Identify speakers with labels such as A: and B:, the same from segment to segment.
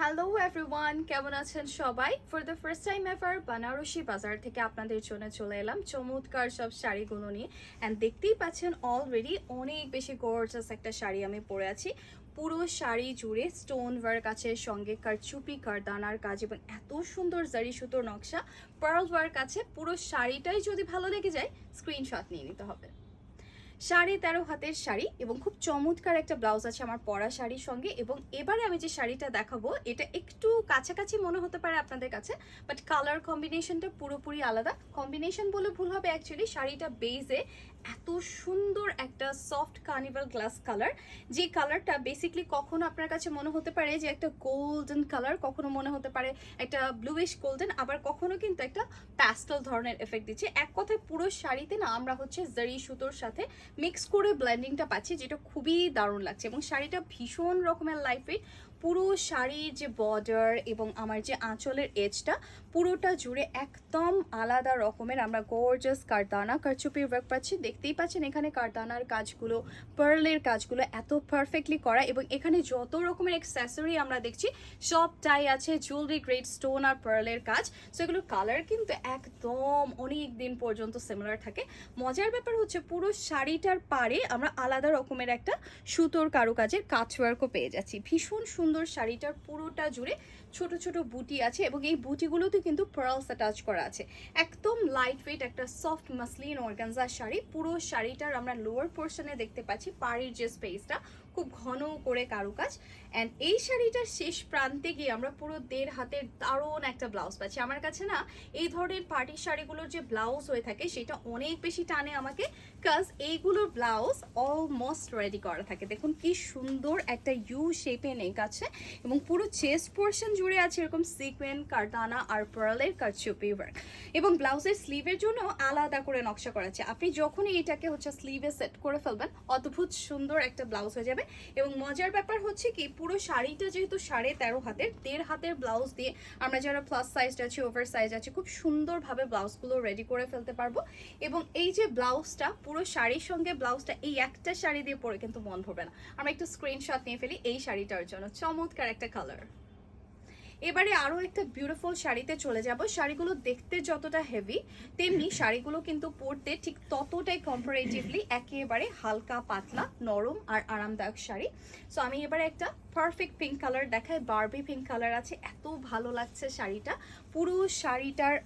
A: Hello everyone, কেমন আছেন সবাই? For the first time ever Banarasi বাজার থেকে আপনাদের জন্য চলে এলাম চমৎকার সব শাড়িগুলো নিয়ে। অ্যান্ড দেখতেই পাচ্ছেন অলরেডি অনেক বেশি গর্জাস একটা শাড়ি আমি পরে আছি। পুরো শাড়ি জুড়ে স্টোন ওয়ার্ক আছে, সঙ্গে কারচুপি কারদানার কাজ এবং এত সুন্দর জারি সুতোর নকশা, পার্ল ওয়ার্ক আছে। পুরো শাড়িটাই যদি ভালো লেগে যায় স্ক্রিনশট নিয়ে নিতে হবে। 13.5 হাতের শাড়ি এবং খুব চমৎকার একটা ব্লাউজ আছে আমার পরা শাড়ির সঙ্গে। এবং এবারে আমি যে শাড়িটা দেখাবো এটা একটু কাছাকাছি মনে হতে পারে আপনাদের কাছে, বাট কালার কম্বিনেশনটা পুরোপুরি আলাদা। কম্বিনেশন বলে ভুল হবে, অ্যাকচুয়ালি শাড়িটা বেজে এত সুন্দর একটা সফট কার্নিভাল গ্লাস কালার, যে কালারটা বেসিকলি কখনো আপনার কাছে মনে হতে পারে যে একটা গোল্ডেন কালার, কখনো মনে হতে পারে একটা ব্লুইশ গোল্ডেন, আবার কখনো কিন্তু একটা প্যাস্টেল ধরনের এফেক্ট দিচ্ছে। এক কথায় পুরো শাড়িতে না আমরা হচ্ছে জারি সুতোর সাথে মিক্স করে ব্লেন্ডিংটা পাচ্ছি, যেটা খুবই দারুণ লাগছে। এবং শাড়িটা ভীষণ রকমের লাইট ওয়েট। পুরো শাড়ির যে বর্ডার এবং আমার যে আঁচলের এজটা পুরোটা জুড়ে একদম আলাদা রকমের আমরা গর্জাস কারদানা কারচুপির ওয়ার্ক পাচ্ছি। দেখতেই পাচ্ছেন এখানে কারদানার কাজগুলো, পার্লের কাজগুলো এত পারফেক্টলি করা। এবং এখানে যত রকমের অ্যাক্সেসরি আমরা দেখছি সবটাই আছে জুয়েলারি গ্রেড স্টোন আর পার্লের কাজ। সো এগুলোর কালার কিন্তু একদম অনেক দিন পর্যন্ত সিমিলার থাকে। মজার ব্যাপার হচ্ছে পুরো শাড়িটার পাড়ে আমরা আলাদা রকমের একটা সুতোর কারুকাজের কাজওয়ার্কও পেয়ে যাচ্ছি। ভীষণ সুন্দর শাড়িটার পুরোটা জুড়ে ছোট ছোট বুটি আছে এবং এই বুটিগুলোতে কিন্তু পার্লস অ্যাটাচ করা আছে। একদম লাইট ওয়েট একটা সফট মাসলিন অর্গানজা শাড়ি। পুরো শাড়িটার আমরা লোয়ার পোর্শনে দেখতে পাচ্ছি পাড়ির যে স্পেসটা খুব ঘন করে কারুকাজ। অ্যান্ড এই শাড়িটার শেষ প্রান্তে গিয়ে আমরা পুরো 1.5 হাতের দারুণ একটা ব্লাউজ পাচ্ছি। আমার কাছে না এই ধরনের পার্টি শাড়িগুলোর যে ব্লাউজ হয়ে থাকে সেটা অনেক বেশি টানে আমাকে, কাজ এইগুলোর ব্লাউজ অলমোস্ট রেডি করা থাকে। দেখুন কি সুন্দর একটা ইউ শেপে নেক আছে এবং পুরো চেস্ট পোর্শন জুড়ে আছে এরকম সিকোয়েন কারদানা আর পার্লের কারচুপি ওয়ার্ক। এবং ব্লাউজের স্লিভের জন্য আলাদা করে নকশা করা আছে। আপনি যখনই এটাকে হচ্ছে স্লিভে সেট করে ফেলবেন অদ্ভুত সুন্দর একটা ব্লাউজ হয়ে যাবে। এবং মজার ব্যাপার হচ্ছে কি পুরো শাড়িটা যেহেতু 13.5 হাতের, 1.5 হাতের ব্লাউজ দিয়ে আমরা যারা প্লাস সাইজ আছে ওভার সাইজ আছে খুব সুন্দরভাবে ব্লাউজগুলো রেডি করে ফেলতে পারবো। এবং এই যে ব্লাউজটা পুরো শাড়ির সঙ্গে ব্লাউজটা এই একটা শাড়ি দিয়ে পরে কিন্তু মন ভরবে না। আমরা একটু স্ক্রিনশট নিয়ে ফেলি এই শাড়িটার জন্য। চমৎকার একটা কালার। এবারে আরও একটা বিউটিফুল শাড়িতে চলে যাব। শাড়িগুলো দেখতে যতটা হেভি তেমনি শাড়িগুলো কিন্তু পরতে ঠিক ততটাই কম্পারেটিভলি একেবারে হালকা পাতলা নরম আর আরামদায়ক শাড়ি। সো আমি এবারে একটা পারফেক্ট পিঙ্ক কালার দেখাই, বারবি পিঙ্ক কালার আছে, এত ভালো লাগছে শাড়িটা। পুরো শাড়িটার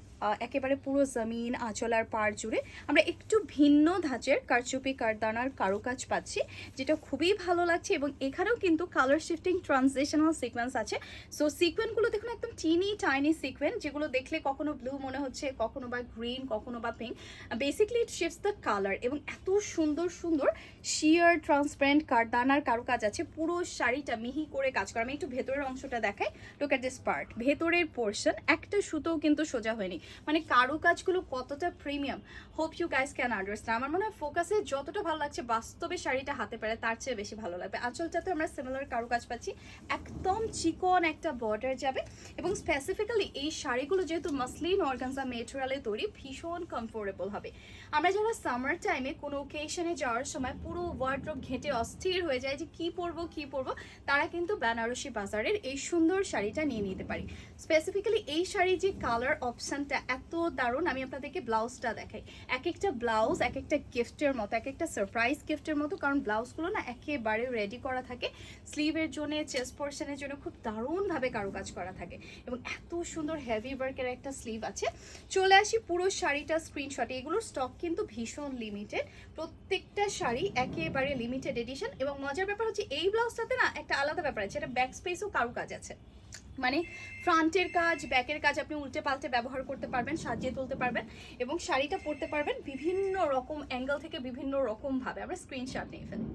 A: একেবারে পুরো জমিন আঁচল আর পাড় জুড়ে আমরা একটু ভিন্ন ধাঁচের কারচুপি কারদানার কারুকাজ পাচ্ছি, যেটা খুবই ভালো লাগছে। এবং এখানেও কিন্তু কালার শিফটিং ট্রানজিশনাল সিকোয়েন্স আছে। সো সিকোয়েন্সগুলো দেখুন একদম টিনি টাইনি সিকোয়েন্স, যেগুলো দেখলে কখনো ব্লু মনে হচ্ছে, কখনো বা গ্রিন, কখনো বা pink. Basically it shifts the colour. এবং এত সুন্দর সুন্দর শিয়ার ট্রান্সপারেন্ট কারদানার কারুকাজ আছে। পুরো শাড়িটা মিহি করে কাজ করা। আমি একটু ভেতরের অংশটা দেখাই। লুক এট দিস পার্ট, ভেতরের পোর্শন একটা সুতোও কিন্তু সোজা হয়নি, মানে কারুকাজগুলো কতটা premium. Hope you guys can understand. আমার মনে হয় ফোকাসে যতটা ভালো লাগছে বাস্তবে শাড়িটা হাতে পারে তার চেয়ে বেশি ভালো লাগবে। আঁচলটাতে আমরা সিমিলার কারুকাজ পাচ্ছি, একদম চিকন একটা বর্ডার যাবে। এবং স্পেসিফিক্যালি এই শাড়িগুলো যেহেতু মাসলিন অর্গানজা মেটেরিয়ালে তৈরি, ভীষণ কমফোর্টেবল হবে। আমরা যারা সামার টাইমে কোনো ওকেশনে যাওয়ার সময় পুরো ওয়ার্ড্রোব ঘেঁটে অস্থির হয়ে যায় যে কি পরবো কি পরবো, তারা কিন্তু বেনারসি বাজারের এই সুন্দর শাড়িটা নিয়ে নিতে পারি। স্পেসিফিক্যালি এই শাড়ির যে কালার অপশানটা এত দারুণ। আমি আপনাদেরকে ব্লাউজটা দেখাই। এক একটা ব্লাউজ এক একটা গিফটের মতো, এক একটা সারপ্রাইজ গিফটের মতো, কারণ ব্লাউজগুলো না একেবারে রেডি করা থাকে। স্লিভের জন্য, চেস্ট পোর্শনের জন্য খুব দারুণভাবে কারুকাজ করা থাকে এবং এত সুন্দর হেভি ওয়ার্কের একটা স্লিভ আছে। চলে আসি পুরো শাড়িটা স্ক্রিনশটে। এগুলোর স্টক কিন্তু ভীষণ লিমিটেড, প্রত্যেকটা শাড়ি একেবারে লিমিটেড এডিশন। এবং মজার ব্যাপার হচ্ছে এই ব্লাউজটাতে না একটা আলাদা ব্যাপার আছে, এটা ব্যাক স্পেসও কারুকাজ আছে। মানে ফ্রন্টের কাজ ব্যাকের কাজ আপনি উল্টে পাল্টে ব্যবহার করতে পারবেন, সাজিয়ে তুলতে পারবেন এবং শাড়িটা পরতে পারবেন বিভিন্ন রকম অ্যাঙ্গেল থেকে বিভিন্ন রকমভাবে। আমরা স্ক্রিনশট নিয়ে ফেলি।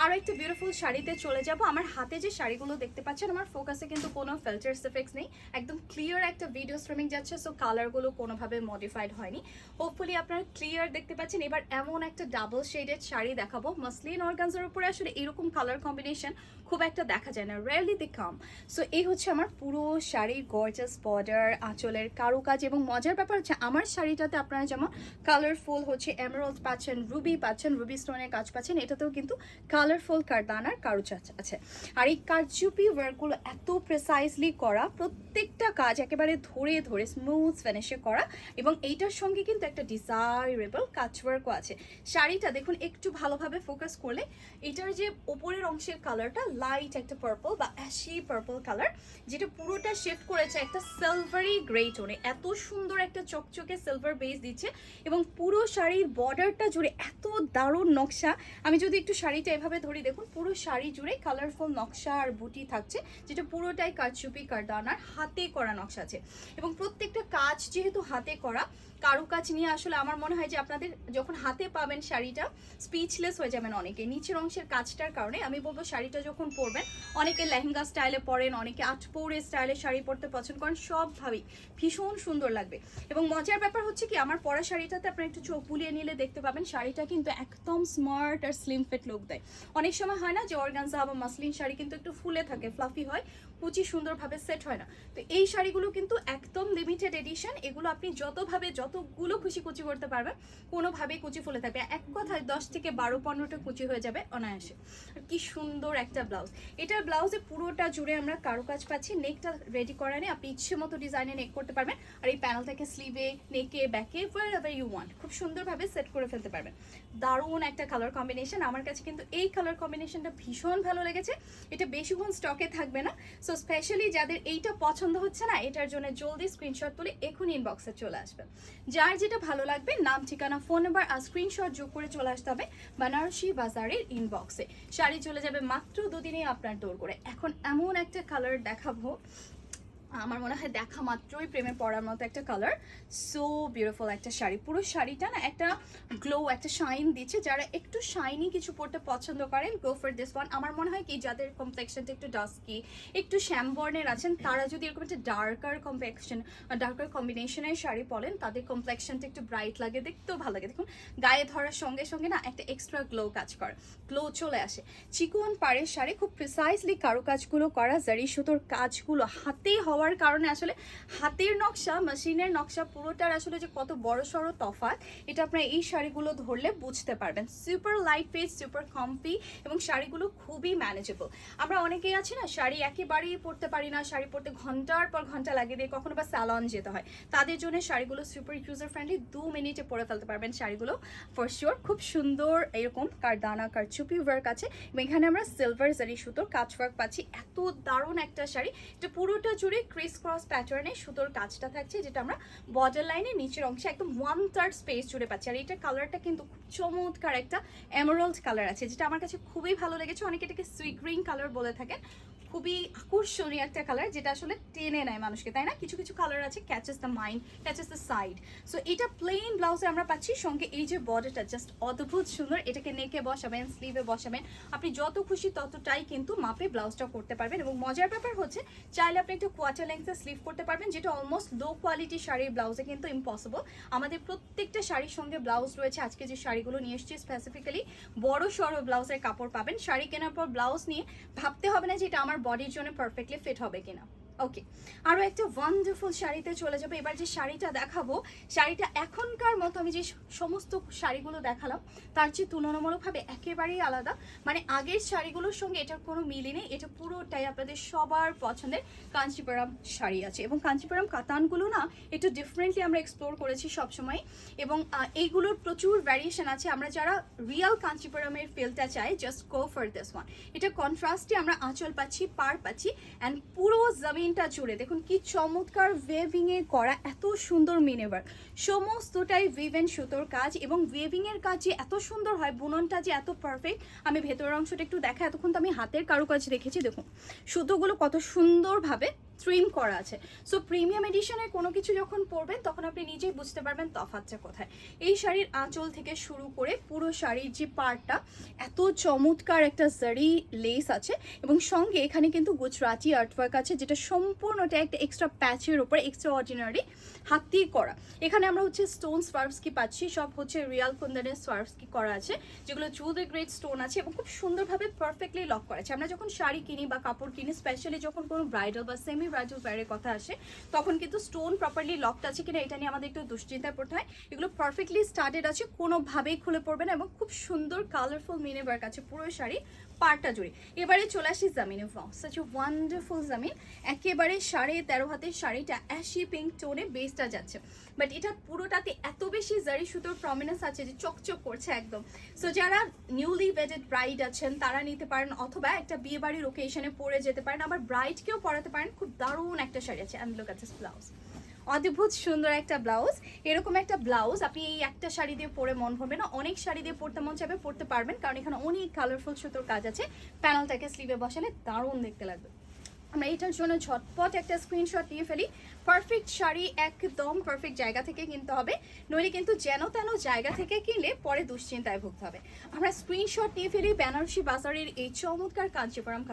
A: আরও একটা বিউটিফুল শাড়িতে চলে যাব। আমার হাতে যে শাড়িগুলো দেখতে পাচ্ছেন আমার ফোকাসে কিন্তু কোনো ফিল্টার্স এফেক্টস নেই, একদম ক্লিয়ার একটা ভিডিও স্ট্রিমিং যাচ্ছে। সো কালারগুলো কোনোভাবে মডিফাইড হয়নি। হোপফুলি আপনারা ক্লিয়ার দেখতে পাচ্ছেন। এবার এমন একটা ডাবল শেডেড শাড়ি দেখাবো মাসলিন অর্গানজার উপরে। আসলে এরকম কালার কম্বিনেশন খুব একটা দেখা যায় না, রেয়ারলি দে কাম। সো এই হচ্ছে আমার পুরো শাড়ির গর্জাস বর্ডার, আঁচলের কারুকাজ। এবং মজার ব্যাপার হচ্ছে আমার শাড়িটাতে আপনারা যেমন কালারফুল হচ্ছে এমারাল্ড পাচ্ছেন, পাচ্ছেন, রুবি স্টোনের কাজ পাচ্ছেন, এটাতেও কিন্তু কালারফুল কারদানার কারুকাজ আছে। আর এই কারচুপি ওয়ার্কগুলো এত প্রিসাইজলি করা, প্রত্যেকটা কাজ একেবারে ধরে ধরে স্মুথ ফিনিশে করা, এবং এইটার সঙ্গে কিন্তু একটা ডিজায়ারেবল কাচওয়ার্কও আছে। শাড়িটা দেখুন একটু ভালোভাবে ফোকাস করলে এটার যে ওপরের অংশের কালারটা লাইট একটা পার্পল বা অ্যাশি পার্পল কালার, যেটা পুরোটা শিফট করেছে একটা সিলভারি গ্রে টোনে। এত সুন্দর একটা চকচকে সিলভার বেস দিচ্ছে, এবং পুরো শাড়ির বর্ডারটা জুড়ে এত দারুণ নকশা। আমি যদি একটু শাড়িটা এভাবে ধরি, দেখুন পুরো শাড়ি জুড়ে কালারফুল নকশা আর বুটি থাকছে, যেটা পুরোটাই কারচুপি কারদানার হাতে করা নকশা আছে। এবং প্রত্যেকটা কাজ যেহেতু হাতে করা, কারুকাজ নিয়ে আসলে আমার মনে হয় যে আপনাদের যখন হাতে পাবেন শাড়িটা স্পিচলেস হয়ে যাবেন অনেকে, নিচের অংশের কাজটার কারণে। আমি বলবো শাড়িটা যখন পরবেন, অনেকে লেহেঙ্গা স্টাইলে পরেন, অনেকে আটপৌরে স্টাইলে শাড়ি পরতে পছন্দ করেন, সবভাবেই ভীষণ সুন্দর লাগবে। এবং মজার ব্যাপার হচ্ছে কি, আমার পরা শাড়িটাতে আপনারা একটু চোখ বুলিয়ে নিলে দেখতে পাবেন শাড়িটা কিন্তু একদম স্মার্ট আর স্লিম ফিট লুক দেয়। অনেক সময় হয় না যে অর্গানজা বা মাসলিন শাড়ি কিন্তু একটু ফুলে থাকে, ফ্লাফি হয়, কুচি সুন্দরভাবে সেট হয় না। তো এই শাড়িগুলো কিন্তু একদম লিমিটেড এডিশন, এগুলো আপনি যতভাবে যতগুলো খুশি কুচি করতে পারবেন, কোনোভাবেই কুচি ফুলে থাকবে, এক কথায় 10 থেকে 12-15টা কুচি হয়ে যাবে অনায়াসে। আর কি সুন্দর একটা ব্লাউজ, এটার ব্লাউজে পুরোটা জুড়ে আমরা কারুকাজ পাচ্ছি। নেকটা রেডি করা নেই, আপনি ইচ্ছে মতো ডিজাইনে নেক করতে পারবেন। আর এই প্যানেলটাকে স্লিভে, নেকে, ব্যাকে, হোয়ারএভার ইউ ওয়ান্ট খুব সুন্দরভাবে সেট করে ফেলতে পারবেন। দারুণ একটা কালার কম্বিনেশন, আমার কাছে কিন্তু এই কালার কম্বিনেশনটা ভীষণ ভালো লেগেছে। এটা বেশিক্ষণ স্টকে থাকবে না, সো স্পেশালি যাদের এইটা পছন্দ হচ্ছে না, এটার জন্য জলদি স্ক্রিনশট তুলে এখনই ইনবক্সে চলে আসবেন। যার যেটা ভালো লাগবে নাম, ঠিকানা, ফোন নাম্বার আর স্ক্রিনশট যোগ করে চলে আসতে হবে বানারসি বাজারের ইনবক্সে। শাড়ি চলে যাবে মাত্র 2 দিনেই আপনার দৌড় করে। এখন এমন একটা কালার দেখাবো, আমার মনে হয় দেখা মাত্রই প্রেমে পড়ার মতো একটা কালার। সো বিউটিফুল একটা শাড়ি, পুরো শাড়িটা না একটা গ্লো, একটা শাইন দিচ্ছে। যারা একটু শাইনি কিছু পরতে পছন্দ করেন, গো ফর দিস ওয়ান। আমার মনে হয় কি, যাদের কমপ্লেক্সনটা একটু ডাস্কি, একটু শ্যামবর্ণের আছেন, তারা যদি এরকম একটা ডার্কার কমপ্লেক্সন, ডার্কার কম্বিনেশনের শাড়ি পরেন, তাদের কমপ্লেক্সনটা একটু ব্রাইট লাগে, দেখতেও ভালো লাগে। দেখুন গায়ে ধরার সঙ্গে সঙ্গে না একটা এক্সট্রা গ্লো কাজ করে, গ্লো চলে আসে। চিকন পাড়ের শাড়ি, খুব প্রিসাইজলি কারুকাজগুলো করা, জারি সুতোর কাজগুলো হাতে হওয়ার কারণে আসলে হাতের নকশা মেশিনের নকশা পুরোটার আসলে যে কত বড় সড়ো তফাৎ, এটা আপনারা এই শাড়িগুলো ধরলে বুঝতে পারবেন। Super light weight, super comfy, এবং শাড়িগুলো খুবই ম্যানেজেবল। আমরা অনেকেই আছি না, শাড়ি একেবারেই পরতে পারি না, শাড়ি পরতে ঘন্টার পর ঘন্টা লাগিয়ে দিয়ে কখনো বা স্যালন যেতে হয়, তাদের জন্য শাড়িগুলো সুপার ইউজার ফ্রেন্ডলি, 2 মিনিটে পরে ফেলতে পারবেন শাড়িগুলো ফর শিওর। খুব সুন্দর এরকম কারদানা কারচুপি ওয়ার্ক আছে, এবং এখানে আমরা সিলভার জারি সুতোর কাজ ওয়ার্ক পাচ্ছি। এত দারুণ একটা শাড়ি, এটা পুরোটা জুড়ে ক্রিস ক্রস প্যাটার্নে সুতোর কাজটা থাকছে, যেটা আমরা বর্ডার লাইনে নিচের অংশে একদম 1/3 স্পেস জুড়ে পাচ্ছি। আর এটা কালারটা কিন্তু খুব চমৎকার একটা এমারাল্ড কালার আছে, যেটা আমার কাছে খুবই ভালো লেগেছে। অনেকে এটাকে সুইট গ্রিন কালার বলে থাকেন, খুবই আকর্ষণীয় একটা কালার, যেটা আসলে টেনে নেয় মানুষকে, তাই না? কিছু কিছু কালার আছে catches the mind, catches the side. So এটা প্লেন ব্লাউজে আমরা পাচ্ছি, সঙ্গে এই যে বর্ডারটা জাস্ট অদ্ভুত সুন্দর। এটাকে নেকে বসাবেন, স্লিভে বসাবেন, আপনি যত খুশি ততটাই কিন্তু মাপে ব্লাউজটা করতে পারবেন। এবং মজার ব্যাপার হচ্ছে, চাইলে আপনি একটা কোয়ার্টার লেন্থে স্লিভ করতে পারবেন, যেটা অলমোস্ট লো কোয়ালিটি শাড়ির ব্লাউজে কিন্তু ইম্পসিবল। আমাদের প্রত্যেকটা শাড়ির সঙ্গে ব্লাউজ রয়েছে। আজকে যে শাড়িগুলো নিয়ে এসেছি স্পেসিফিক্যালি বড় সড়ো ব্লাউজের কাপড় পাবেন। শাড়ি কেনার পর ব্লাউজ নিয়ে ভাবতে হবে না যে এটা আমার বডির জন্য পারফেক্টলি ফিট হবে কিনা। ওকে, আরও একটা ওয়ান্ডারফুল শাড়িতে চলে যাবে। এবার যে শাড়িটা দেখাবো, শাড়িটা এখনকার মতো আমি যে সমস্ত শাড়িগুলো দেখালাম তার চেয়ে তুলনামূলকভাবে একেবারেই আলাদা। মানে আগের শাড়িগুলোর সঙ্গে এটার কোনো মিলই নেই। এটা পুরোটাই আপনাদের সবার পছন্দের কাঞ্চিপুরম শাড়ি আছে, এবং কাঞ্চিপুরম কাতানগুলো না একটু ডিফারেন্টলি আমরা এক্সপ্লোর করেছি সবসময়, এবং এইগুলোর প্রচুর ভ্যারিয়েশন আছে। আমরা যারা রিয়েল কাঞ্চিপুরমের ফিলটা চাই, just go for this one. এটা কন্ট্রাস্টে আমরা আঁচল পাচ্ছি, পাড় পাচ্ছি, অ্যান্ড পুরো জমিনটা জুড়ে দেখুন কি চমৎকার ওয়েভিংয়ে করা এত সুন্দর মিনেভার, সমস্তটাই উইভেন সুতোর কাজ। এবং ওয়েভিংয়ের কাজ যে এত সুন্দর হয়, বুননটা যে এত পারফেক্ট। আমি ভেতরের অংশটা একটু দেখা, এতক্ষণ তো আমি হাতের কারুকাজ রেখেছি, দেখুন সুতোগুলো কত সুন্দরভাবে ট্রিম করা আছে। সো প্রিমিয়াম এডিশনের কোনো কিছু যখন পরবেন তখন আপনি নিজেই বুঝতে পারবেন তফাৎটা কোথায়। এই শাড়ির আঁচল থেকে শুরু করে পুরো শাড়ির যে পার্টটা এত চমৎকার একটা জারি লেস আছে এবং সঙ্গে এখানে কিন্তু গুজরাটি আর্টওয়ার্ক আছে, যেটা সম্পূর্ণটা একটা এক্সট্রা প্যাচের উপর এক্সট্রা অর্ডিনারি হাত দিয়ে করা। এখানে আমরা হচ্ছে স্টোন সোয়ার্ভস্কি পাচ্ছি, সব হচ্ছে রিয়াল কুন্দনের সোয়ার্ভস্কি করা আছে, যেগুলো জুলরি গ্রেড স্টোন আছে এবং খুব সুন্দরভাবে পারফেক্টলি লক করা আছে। আমরা যখন শাড়ি কিনি বা কাপড় কিনি, স্পেশালি যখন কোনো ব্রাইডাল বা সেমি ব্রাইডাল ওয়্যারের কথা আসে, তখন কিন্তু স্টোন প্রপারলি লকড আছে কিনা এটা নিয়ে আমাদের একটু দুশ্চিন্তায় পড়তে হয়। এগুলো পারফেক্টলি স্টার্টেড আছে, কোনোভাবেই খুলে পড়বে না এবং খুব সুন্দর কালারফুল মিনে ওয়ার্ক আছে পুরো শাড়ি পার্টটা জুড়ে। এবারে চলে আসি জামিনে ওয়াও, সাচ এ ওয়ান্ডারফুল জামিন। একেবারে 13.5 হাতের শাড়িটা অ্যাশি পিঙ্ক টোনে বেসটা যাচ্ছে, বাট এটা পুরোটাতে এত বেশি জারি সুতোর প্রমিনেন্স আছে যে চকচক করছে একদম। সো যারা নিউলি ওয়েডেড ব্রাইড আছেন তারা নিতে পারেন, অথবা একটা বিয়ে বাড়ির ওকেশনে পরে যেতে পারেন, আবার ব্রাইডকেও পরাতে পারেন। খুব দারুণ একটা শাড়ি আছে। And look at this blouse, অদ্ভুত সুন্দর একটা ব্লাউজ। এরকম একটা ব্লাউজ আপনি এই একটা শাড়ি দিয়ে পরে মন ভরবে না, অনেক শাড়ি দিয়ে পরতে মন চাইবে, পরতে পারবেন, কারণ এখানে অনেক কালারফুল সুতোর কাজ আছে। প্যানেলটাকে স্লিভে বসালে দারুণ দেখতে লাগবে। আমরা এটার জন্য ঝটপট একটা স্ক্রিনশট নিয়ে ফেলি। পারফেক্ট শাড়ি একদম পারফেক্ট জায়গা থেকে কিনতে হবে, নইলে কিন্তু যেন তেন জায়গা থেকে কিনলে পরে দুশ্চিন্তায় ভুগতে হবে। আমরা স্ক্রিনশট নিয়ে ফেলি বেনারসি বাজারের এই চমৎকার কাঞ্চিপুরম